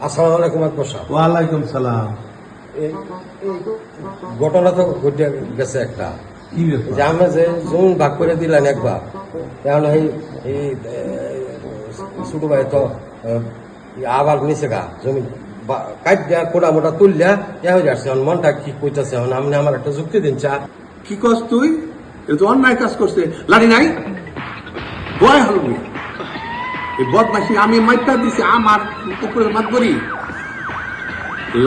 আসসালামু আলাইকুম আকবর সাহেব। ওয়ালাইকুম সালাম। এই ঘটনা তো ঘটে গেছে একটা, কি ব্যাপার? যে আমরা যে জমি ভাগ করে দিলেন একবার, এখন এই এই ছোট ভাই তো আবার নিচে গা জমি কাট দেওয়া কোটা মোটা তুললে হয়ে যাচ্ছে। এখন মনটা কি কইতেছে, এখন আপনি আমার একটা যুক্তি দিন চা। কি কস তুই? এটা তো অন্যায় কাজ করছে। লাড়ি নাই বয় হল এই বদমাসি আমি মাইটা দিছি আমার উপরে মাত করি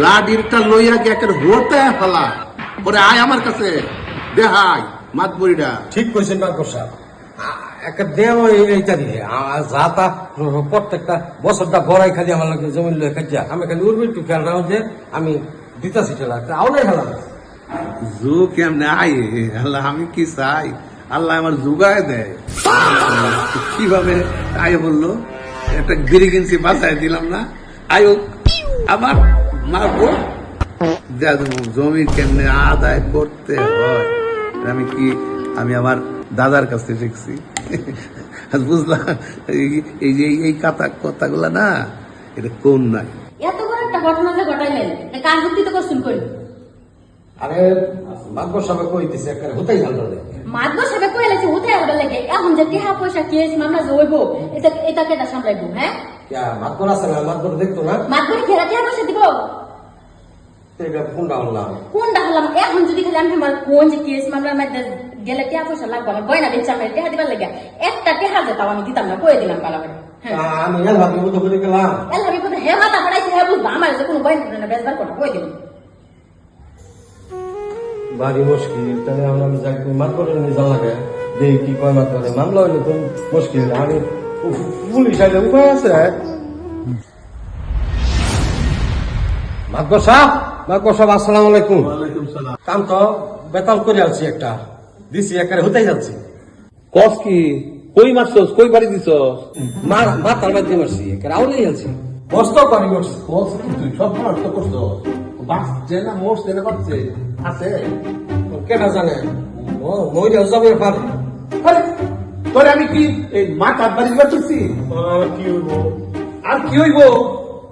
লাডিরটা লইয়া গিয়ে একটা হোতে ফেলা পরে আয় আমার কাছে দেহাই মাত বড়িটা। ঠিক কইছেন আকবর সাহেব, একটা দেও এইটা দিয়ে যা তা প্রত্যেকটা বছরটা বড়াই খালি আমার লাগে জমি লয়ে খাইয়া আমি খালি উর্মি একটু খেয়াল রাখো যে আমি দিতাছি ঠেলা আউলাই খেলা জু কেমনে আয় আল্লাহ, আমি কি চাই আল্লাহ আমার জুগায় দেয়। কিভাবে আয় বললো একটা বিড়ি কিনছি বাসায় দিলাম না, আয়ো আবার মারবো। জমি কেমনে আদায় করতে হয় আমি আমার দাদার কাছ থেকে শিখছি। বুঝলাম এই যে এই কথাগুলা না, এটা কোন নাই। এত বড় একটা ঘটনা যে ঘটাইলেন, কার যুক্তিতে কোশ্চেন করি? আরে আকবর সাহেব কইতেছে একটা হতেই ভালো লাগে। মাদগো সাহেব কইলেছে হতে হবে লাগে, এখন যে টিহা পয়সা কেস মামলা যে হইব এটা কেটা সামলাইবো? হ্যাঁ, মাতবর আছে না, মাতবর দেখতো না, মাদগো ঘেরা টিহা পয়সা দিব এটা কোনটা হলাম কোনটা হলাম? এখন যদি খালি আমি আমার কোন যে কেস মামলার মধ্যে গেলে টিহা পয়সা লাগবে, আমার গয়না বেচা আমার টিহা দিবার লাগে একটা টিহা যেতাম আমি দিতাম না, কয়ে দিলাম পালাবে। আমি এল ভাবি মতো করে গেলাম। এল ভাবি কোথায় হে মাথা পড়াইছে, হে বুঝবা আমার যে কোনো গয়না বেচবার কথা কয়ে দিলাম। বাড়ি মুশকিল, তাহলে আমি যাই মাতবরের নিয়ে জাল লাগে দেখি কি কয় মাতবরে মামলা হইলে তো মুশকিল। আমি পুলিশ আইলে উপায় আছে। মাতবর সাহেব আসসালামু আলাইকুম। ওয়ালাইকুম সালাম। কাম তো বেতাল করে আছি, একটা দিছি একেবারে হতেই যাচ্ছি। কস কি কই মারছস, কই বাড়ি দিছস? মাতাল বাদ দিয়ে মারছি, একেবারে আউলেই যাচ্ছি। মস্ত পানি মারছি। কস কি তুই সব নষ্ট করছো? বাঁচছে না মরছে না বাঁচছে আছে? কেনা জানে মহিলা যাবে পারে। আরে তোরে আমি কি এই মাথা বাড়ি বাঁচছি? কি হইব? আর কি হইব?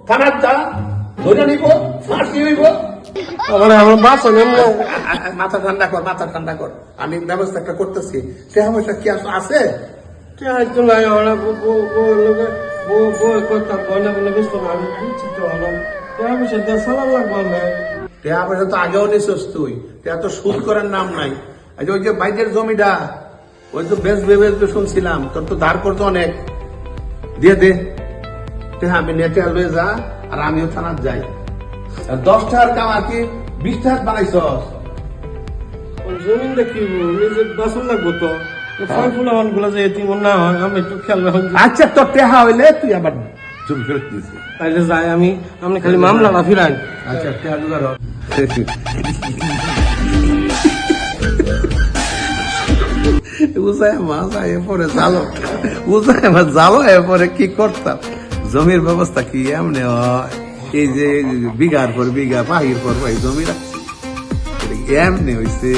থানার যা ধরে নিব, ফাঁসি হইব। আমার বাসা মাথা ঠান্ডা কর, মাথা ঠান্ডা কর, আমি ব্যবস্থা একটা করতেছি। সে সমস্যা কি আছে? টেয়া পয়সা তো আগেও নিছিস তুই, টেয়া তো সুদ করার নাম নাই। ওই যে বাইরের জমিটা ওই তো বেচবে শুনছিলাম, তোর তো ধার করতো অনেক, দিয়ে দে টেহা। আমি নেটে লয়ে যা আর আমিও থানার যাই। 10 টাকার কাম আর কি 20 টাকা বানাইছস। জমিন দেখি বাসন লাগবো তো ফল ফুল গুলা যে এমন না হয়, আমি একটু খেয়াল রাখুন। আচ্ছা তোর টেহা হইলে তুই আবার জমি ফেরত দিছিস। তাইলে যাই আমি খালি মামলা না ফিরাই। আচ্ছা টেহা জোগাড় হয়। উজায় মাছ আয়ে পরে জালো, উজায় মাছ জালো আয়ে পরে কি করতাম? জমির ব্যবস্থা কি এমনি হয়? এই যে বিঘার পর বিঘা, পাহির পর পাহি জমি রাখছি, এমনি হইছে।